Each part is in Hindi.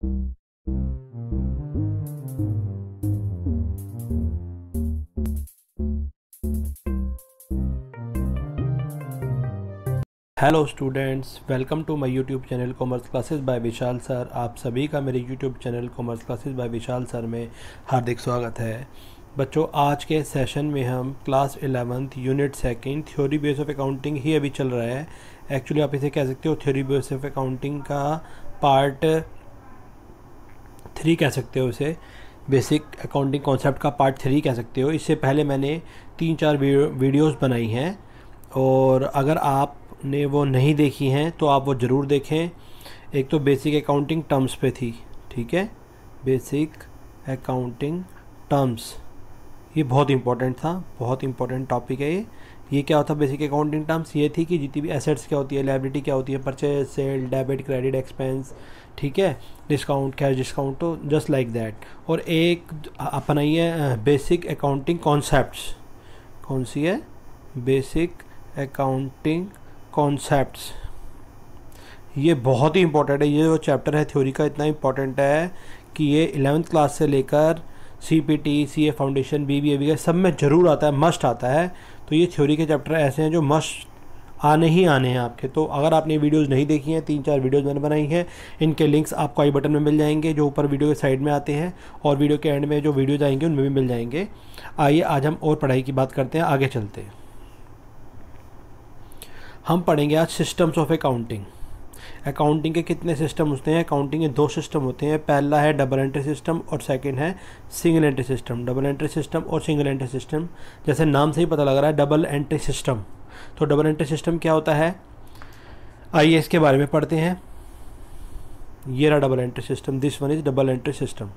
Hello students, welcome to my YouTube channel commerce classes by Vishal sir. आप सभी का मेरे YouTube channel commerce classes by Vishal sir में हार्दिक स्वागत है। बच्चों, आज के सेशन में हम class 11th unit 2 theory base of accounting ही अभी चल रहा है। एक्चुअली आप इसे कह सकते हो थ्योरी बेस ऑफ अकाउंटिंग का पार्ट 3 कह सकते हो, उसे बेसिक अकाउंटिंग कॉन्सेप्ट का पार्ट 3 कह सकते हो। इससे पहले मैंने 3-4 वीडियोज़ बनाई हैं, और अगर आपने वो नहीं देखी हैं तो आप वो ज़रूर देखें। एक तो बेसिक अकाउंटिंग टर्म्स पे थी, ठीक है, बेसिक अकाउंटिंग टर्म्स, ये बहुत इंपॉर्टेंट था, बहुत इंपॉर्टेंट टॉपिक है ये क्या होता है बेसिक अकाउंटिंग टर्म्स? ये थी कि जितनी भी एसेट्स क्या होती है, लायबिलिटी क्या होती है, purchase, sale, debit, credit, expense, ठीक है, डिस्काउंट, कैश डिस्काउंट, तो जस्ट लाइक दैट। और एक अपनाई है बेसिक अकाउंटिंग कॉन्सेप्ट्स। कौन सी है? Basic accounting concepts. ये बहुत ही इंपॉर्टेंट है। ये जो चैप्टर है थ्योरी का इतना इंपॉर्टेंट है कि ये 11th क्लास से लेकर CPT, CA फाउंडेशन, BBA सब में ज़रूर आता है, मस्ट आता है। तो ये थ्योरी के चैप्टर ऐसे हैं जो मस्ट आने ही आने हैं आपके। तो अगर आपने वीडियोज़ नहीं देखी हैं, 3-4 वीडियोज़ मैंने बनाई हैं, इनके लिंक्स आपको आई बटन में मिल जाएंगे जो ऊपर वीडियो के साइड में आते हैं, और वीडियो के एंड में जो वीडियोज़ आएंगे उनमें भी मिल जाएंगे। आइए आज हम और पढ़ाई की बात करते हैं, आगे चलते हैं। हम पढ़ेंगे आज सिस्टम्स ऑफ अकाउंटिंग। अकाउंटिंग के कितने सिस्टम होते हैं? अकाउंटिंग के 2 सिस्टम होते हैं। पहला है डबल एंट्री सिस्टम और सेकंड है single entry system. Double entry system और सिंगल एंट्री सिस्टम, जैसे नाम से ही पता लग रहा है डबल एंट्री सिस्टम। तो डबल एंट्री सिस्टम क्या होता है, आइए इसके बारे में पढ़ते हैं। ये रहा double entry system, this one is double entry system.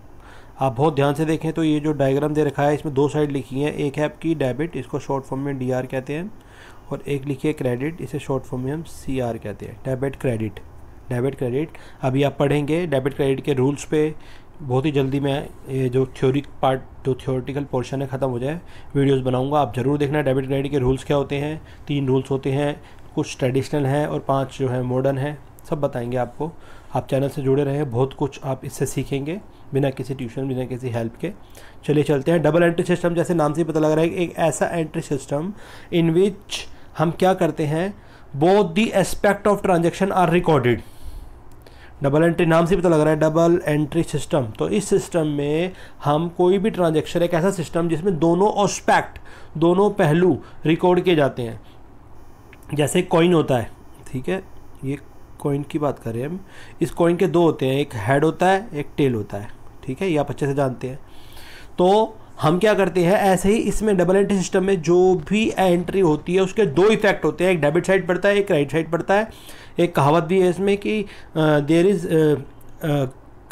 आप बहुत ध्यान से देखें तो ये जो डायग्राम दे रखा है इसमें 2 साइड लिखी हैं। एक है आपकी डेबिट, इसको शॉर्ट फॉर्म में DR कहते हैं, और एक लिखिए क्रेडिट, इसे शॉर्ट फॉर्म में हम CR कहते हैं, डेबिट क्रेडिट। डेबिट क्रेडिट अभी आप पढ़ेंगे। डेबिट क्रेडिट के रूल्स पे बहुत ही जल्दी मैं ये जो थ्योरी पार्ट, जो थ्योरेटिकल पोर्शन है, ख़त्म हो जाए, वीडियोस बनाऊंगा, आप ज़रूर देखना। डेबिट क्रेडिट के रूल्स क्या होते हैं? 3 रूल्स होते हैं, कुछ ट्रेडिशनल हैं और 5 जो है मॉडर्न है, सब बताएंगे आपको। आप चैनल से जुड़े रहें, बहुत कुछ आप इससे सीखेंगे बिना किसी ट्यूशन, बिना किसी हेल्प के। चलिए चलते हैं। डबल एंट्री सिस्टम, जैसे नाम से ही पता लग रहा है, एक ऐसा एंट्री सिस्टम इन विच हम क्या करते हैं, both the aspect of transaction are recorded. Double entry नाम से पता लग रहा है डबल एंट्री सिस्टम। तो इस सिस्टम में हम कोई भी ट्रांजेक्शन, एक ऐसा सिस्टम जिसमें दोनों एस्पेक्ट, दोनों पहलू रिकॉर्ड किए जाते हैं। जैसे कॉइन होता है, ठीक है, ये कॉइन की बात करें हम, इस कॉइन के 2 होते हैं, एक हेड होता है, एक टेल होता है, ठीक है, ये आप अच्छे से जानते हैं। तो हम क्या करते हैं, ऐसे ही इसमें डबल एंट्री सिस्टम में जो भी एंट्री होती है उसके 2 इफेक्ट होते हैं, एक डेबिट साइड पड़ता है, एक राइट साइड पड़ता है। एक कहावत भी है इसमें कि there is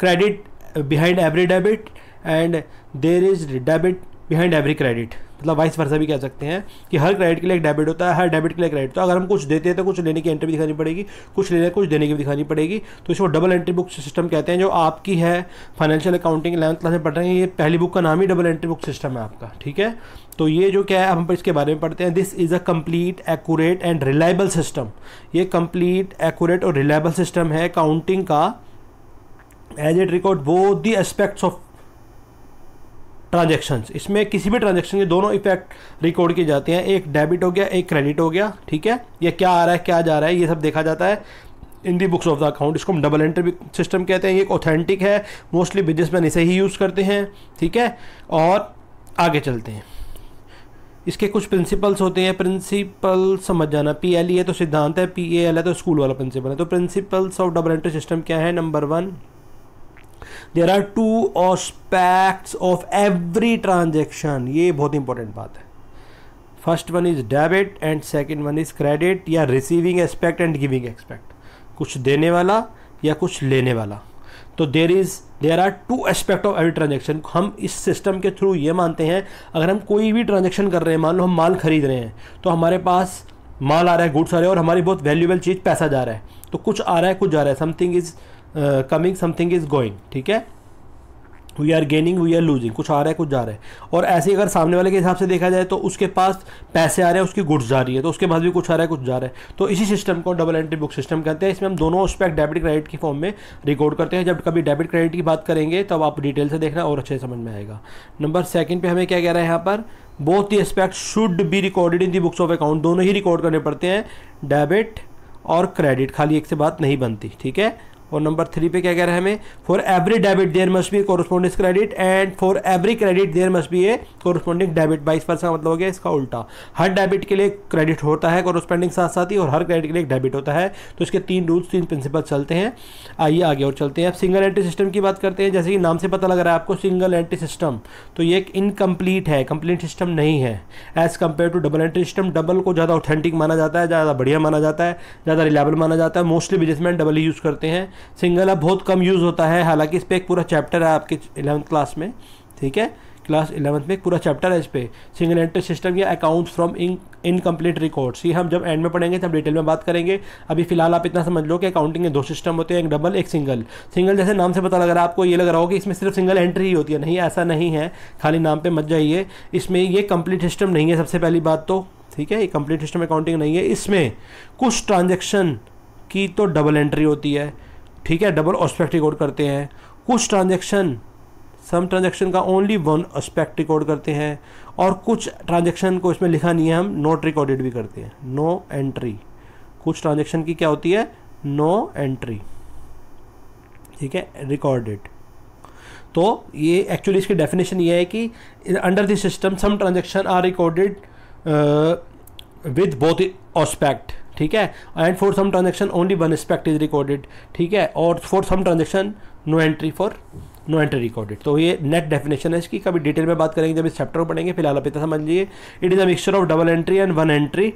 credit behind every debit and there is debit behind every credit. मतलब वाइस वर्सा भी कह सकते हैं कि हर क्रेडिट के लिए एक डेबिट होता है, हर डेबिट के लिए क्रेडिट। तो अगर हम कुछ देते हैं तो कुछ लेने की एंट्री भी दिखानी पड़ेगी, कुछ लेने कुछ देने की भी दिखानी पड़ेगी। तो इसको डबल एंट्री बुक सिस्टम कहते हैं, जो आपकी है फाइनेंशियल अकाउंटिंग 11th क्लास में पढ़ रहे हैं। ये पहली बुक का नाम ही डबल एंट्री बुक सिस्टम है आपका, ठीक है। तो ये जो क्या है, अब हम इसके बारे में पढ़ते हैं। This is a complete, accurate and reliable system. ये कंप्लीट, एक्यूरेट और रिलायबल सिस्टम है अकाउंटिंग का, as it record both the aspects of transactions. इसमें किसी भी ट्रांजेक्शन के दोनों इफेक्ट रिकॉर्ड किए जाते हैं, एक डेबिट हो गया, एक क्रेडिट हो गया, ठीक है। ये क्या आ रहा है, क्या जा रहा है, ये सब देखा जाता है इन दी बुक्स ऑफ द अकाउंट। इसको हम डबल एंट्री सिस्टम कहते हैं। ये एक ऑथेंटिक है, मोस्टली बिजनेसमैन इसे ही यूज़ करते हैं, ठीक है। और आगे चलते हैं। इसके कुछ प्रिंसिपल्स होते हैं, प्रिंसिपल समझ जाना। PLE है तो सिद्धांत है, PAL है तो स्कूल वाला प्रिंसिपल है। तो principles of double entry system क्या है? Number 1, there are 2 aspects of every transaction। ये बहुत इंपॉर्टेंट बात है। First one is debit and second one is credit, या receiving aspect and giving aspect, कुछ देने वाला या कुछ लेने वाला। तो there are 2 aspect of every transaction. हम इस सिस्टम के थ्रू ये मानते हैं, अगर हम कोई भी ट्रांजेक्शन कर रहे हैं, मान लो हम माल खरीद रहे हैं, तो हमारे पास माल आ रहा है, गुड्स आ रहे हैं, और हमारी बहुत वैल्यूएबल चीज़ पैसा जा रहा है। तो कुछ आ रहा है, कुछ जा रहा है, something is coming, something is going, ठीक है। We are gaining we are losing, कुछ आ रहा है कुछ जा रहा है। और ऐसे ही अगर सामने वाले के हिसाब से देखा जाए तो उसके पास पैसे आ रहे हैं, उसकी गुड्स जा रही है, तो उसके पास भी कुछ आ रहा है कुछ जा रहा है। तो इसी सिस्टम को डबल एंट्री बुक सिस्टम कहते हैं। इसमें हम दोनों एस्पेक्ट डेबिट क्रेडिट की फॉर्म में रिकॉर्ड करते हैं। जब कभी डेबिट क्रेडिट की बात करेंगे तब आप डिटेल से देखना और अच्छे समझ में आएगा। नंबर 2 पे हमें क्या कह रहा है यहाँ पर, both the aspect should be recorded in the books of account, दोनों ही रिकॉर्ड करने पड़ते हैं, डेबिट और क्रेडिट, खाली एक से बात नहीं बनती, ठीक है। और नंबर 3 पे क्या कह रहा है हमें, for every debit there must be corresponding credit and for every credit there must be a corresponding debit. 22% का मतलब हो गया इसका उल्टा, हर डेबिट के लिए क्रेडिट होता है कोरस्पॉन्डिंग साथ साथ ही, और हर क्रेडिट के लिए एक डेबिट होता है। तो इसके 3 रूल्स 3 प्रिंसिपल चलते हैं। आइए आगे और चलते हैं। अब सिंगल एंट्री सिस्टम की बात करते हैं। जैसे कि नाम से पता लग रहा है आपको सिंगल एंट्री सिस्टम, तो ये एक इनकम्प्लीट है, कंप्लीट सिस्टम नहीं है as compare to double entry system. Double को ज़्यादा ऑथेंटिक माना जाता है, ज़्यादा बढ़िया माना जाता है, ज़्यादा रिलायबल माना जाता है। मोस्टली बिजनेसमैन डबल ही यूज़ करते हैं, सिंगल अब बहुत कम यूज़ होता है। हालांकि इस पर एक पूरा चैप्टर है आपके 11th क्लास में, ठीक है, क्लास 11th में एक पूरा चैप्टर है इस पर, सिंगल एंट्री सिस्टम या अकाउंट्स फ्रॉम इनकम्प्लीट रिकॉर्ड्स। ये हम जब एंड में पढ़ेंगे तब डिटेल में बात करेंगे। अभी फिलहाल आप इतना समझ लो कि अकाउंटिंग के 2 सिस्टम होते हैं, एक डबल एक सिंगल। सिंगल जैसे नाम से पता लग रहा है आपको, ये लग रहा हो कि इसमें सिर्फ सिंगल एंट्री ही होती है, नहीं ऐसा नहीं है, खाली नाम पे मत जाइए। इसमें ये कंप्लीट सिस्टम नहीं है सबसे पहली बात तो, ठीक है, ये कंप्लीट सिस्टम अकाउंटिंग नहीं है। इसमें कुछ ट्रांजेक्शन की तो डबल एंट्री होती है, ठीक है, डबल एस्पेक्ट रिकॉर्ड करते हैं। कुछ ट्रांजैक्शन, सम ट्रांजैक्शन का ओनली 1 एस्पेक्ट रिकॉर्ड करते हैं, और कुछ ट्रांजैक्शन को इसमें लिखा नहीं है, हम नोट रिकॉर्डेड भी करते हैं, नो एंट्री। कुछ ट्रांजैक्शन की क्या होती है, नो एंट्री, ठीक है, रिकॉर्डेड। तो ये एक्चुअली इसकी डेफिनेशन ये है कि under this system some transaction are recorded with both aspect, ठीक है, and for some transaction only 1 aspect is recorded, ठीक है, और for some transaction no entry for no entry recorded. तो ये नेट डेफिनेशन है इसकी, कभी डिटेल में बात करेंगे जब इस चैप्टर को पढ़ेंगे। फिलहाल आप इतना समझ लीजिए, it is a mixture of double entry and 1 entry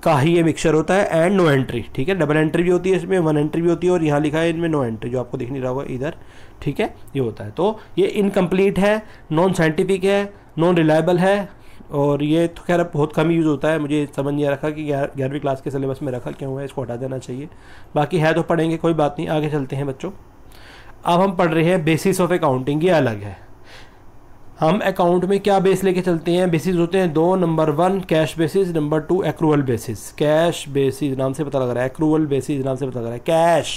का ही ये मिक्सचर होता है, एंड नो एंट्री, ठीक है। डबल एंट्री भी होती है इसमें, 1 एंट्री भी होती है, और यहाँ लिखा है इनमें नो एंट्री, जो आपको दिख नहीं रहा होगा इधर, ठीक है, ये होता है। तो ये इनकम्प्लीट है, नॉन साइंटिफिक है, नॉन रिलायबल है, और ये तो खैर बहुत कम यूज़ होता है। मुझे समझ नहीं आ रखा कि 11वीं क्लास के सिलेबस में रखा क्यों है, इसको हटा देना चाहिए। बाकी है तो पढ़ेंगे, कोई बात नहीं, आगे चलते हैं बच्चों। अब हम पढ़ रहे हैं बेसिस ऑफ अकाउंटिंग, ये अलग है। हम अकाउंट में क्या बेस लेके चलते हैं, बेसिस होते हैं 2, number 1 cash basis, number 2 accrual basis. Cash basis नाम से पता लग रहा है, एक्रूअल बेसिस नाम से पता लग रहा है। कैश,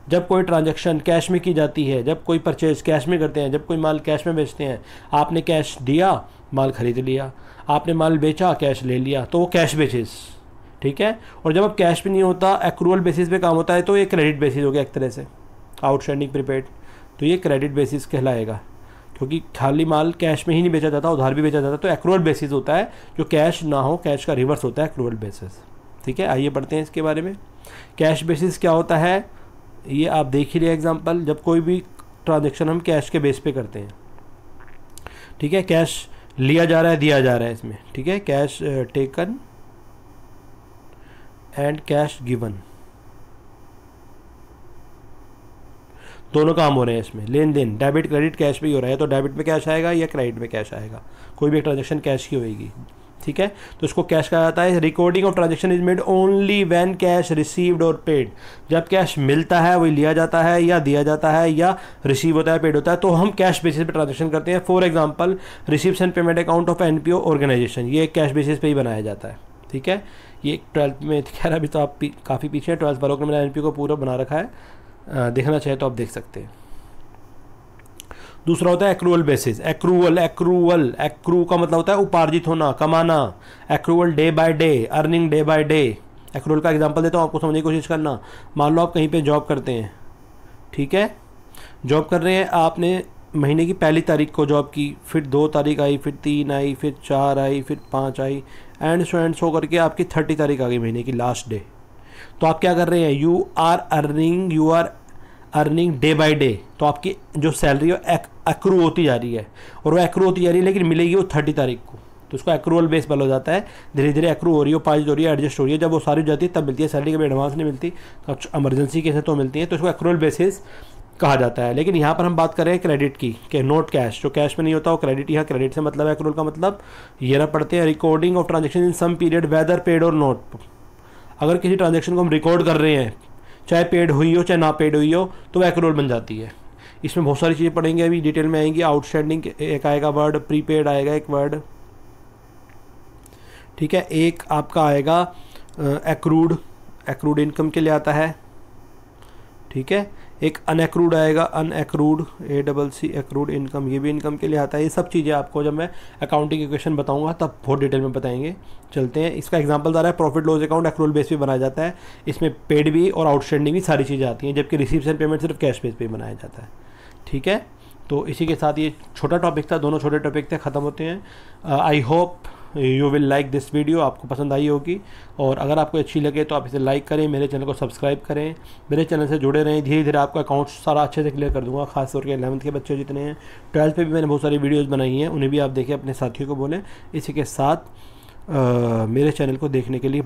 जब कोई ट्रांजैक्शन कैश में की जाती है, जब कोई परचेज कैश में करते हैं, जब कोई माल कैश में बेचते हैं, आपने कैश दिया, माल खरीद लिया, आपने माल बेचा, कैश ले लिया, तो वो कैश बेसिस, ठीक है। और जब अब कैश भी नहीं होता, एक्रूअल बेसिस पे काम होता है, तो ये क्रेडिट बेसिस हो गया एक तरह से, आउटस्टैंडिंग प्रीपेड, तो ये क्रेडिट बेसिस कहलाएगा, क्योंकि खाली माल कैश में ही नहीं बेचा जाता, उधार भी बेचा जाता, तो एक्रूअल बेसिस होता है, जो कैश ना हो, कैश का रिवर्स होता है एक्रूअल बेसिस, ठीक है। आइए पढ़ते हैं इसके बारे में। कैश बेसिस क्या होता है, ये आप देख ही लिए एग्जांपल, जब कोई भी ट्रांजैक्शन हम कैश के बेस पे करते हैं, ठीक है, कैश लिया जा रहा है, दिया जा रहा है इसमें, ठीक है, cash taken and cash given, दोनों काम हो रहे हैं इसमें, लेन देन, डेबिट क्रेडिट कैश पे ही हो रहा है, तो डेबिट में कैश आएगा या क्रेडिट में कैश आएगा, कोई भी ट्रांजैक्शन कैश की होगी, ठीक है। तो इसको कैश कहा जाता है। Recording of transaction is made only when cash received और पेड, जब कैश मिलता है वही लिया जाता है या दिया जाता है या रिसीव होता है, पेड होता है, तो हम कैश बेसिस पे ट्रांजैक्शन करते हैं। For example receipts and payment account of NPO organisation, ये कैश बेसिस पे ही बनाया जाता है, ठीक है। ये 12th में खैर अभी तो आप काफ़ी पीछे हैं, 12th वालों को मैंने एनपीओ को पूरा बना रखा है, देखना चाहे तो आप देख सकते हैं। दूसरा होता है एक्रूअल बेसिस। एक्रूअल एक्रू का मतलब होता है उपार्जित होना, कमाना। Accrual day by day, earning day by day. Accrual का एग्जांपल देता हूँ, आपको समझने की कोशिश करना। मान लो आप कहीं पे जॉब करते हैं, ठीक है, जॉब कर रहे हैं, आपने महीने की 1 तारीख को जॉब की, फिर 2 तारीख आई, फिर 3 आई, फिर 4 आई, फिर 5 आई, एंड सो करके आपकी 30 तारीख आ गई महीने की लास्ट डे। तो आप क्या कर रहे हैं, you are earning day by day. तो आपकी जो सैलरी है एक्रू होती जा रही है, और वो एक्रू होती जा रही है, लेकिन मिलेगी वो 30 तारीख को, तो उसको एक्रूअल बेस बोला जाता है। धीरे धीरे एक्रू हो रही है, पाँच हो रही है, एडजस्ट हो रही है, जब वो सारी हो जाती है तब मिलती है सैलरी, कभी एडवांस नहीं मिलती, कुछ इमरजेंसी केस है तो मिलती है, तो इसको एक्रूअल बेसिस कहा जाता है। लेकिन यहाँ पर हम बात कर रहे हैं क्रेडिट की, कि नोट कैश, जो कैश में नहीं होता वो क्रेडिट, यहाँ क्रेडिट से मतलब है। एक्रूअल का मतलब ये ना पढ़ते हैं, recording of transaction in some period whether paid और नॉट। अगर किसी ट्रांजेक्शन को हम रिकॉर्ड कर रहे हैं, चाहे पेड हुई हो चाहे ना पेड हुई हो, तो वह एक्रूअल बन जाती है। इसमें बहुत सारी चीज़ें पढ़ेंगे, अभी डिटेल में आएंगी। आउटस्टैंडिंग एक आएगा वर्ड, प्रीपेड आएगा एक वर्ड, ठीक है। एक आपका आएगा एक्रूड, एक्रूड इनकम के लिए आता है, ठीक है। एक अनएक्रूड आएगा, अनएक्रूड ACC एक्रूड इनकम, ये भी इनकम के लिए आता है। ये सब चीज़ें आपको जब मैं अकाउंटिंग इक्वेशन बताऊंगा तब बहुत डिटेल में बताएंगे। चलते हैं, इसका एग्जांपल आ रहा है profit loss account accrual base पे बनाया जाता है। इसमें पेड भी और आउटस्टैंडिंग भी सारी चीज़ें आती हैं, जबकि रिसीव्स एंड पेमेंट सिर्फ कैश बेस पे बनाया जाता है, ठीक है। तो इसी के साथ ये छोटा टॉपिक था, दोनों छोटे टॉपिक थे, ख़त्म होते हैं। I hope you will like this video, आपको पसंद आई होगी। और अगर आपको अच्छी लगे तो आप इसे लाइक करें, मेरे चैनल को सब्सक्राइब करें, मेरे चैनल से जुड़े रहें। धीरे धीरे आपका अकाउंट सारा अच्छे से क्लियर कर दूंगा, खासतौर के 11th के बच्चे जितने हैं। 12th पे भी मैंने बहुत सारी वीडियोज़ बनाई हैं, उन्हें भी आप देखें, अपने साथियों को बोलें। इसी के साथ मेरे चैनल को देखने के लिए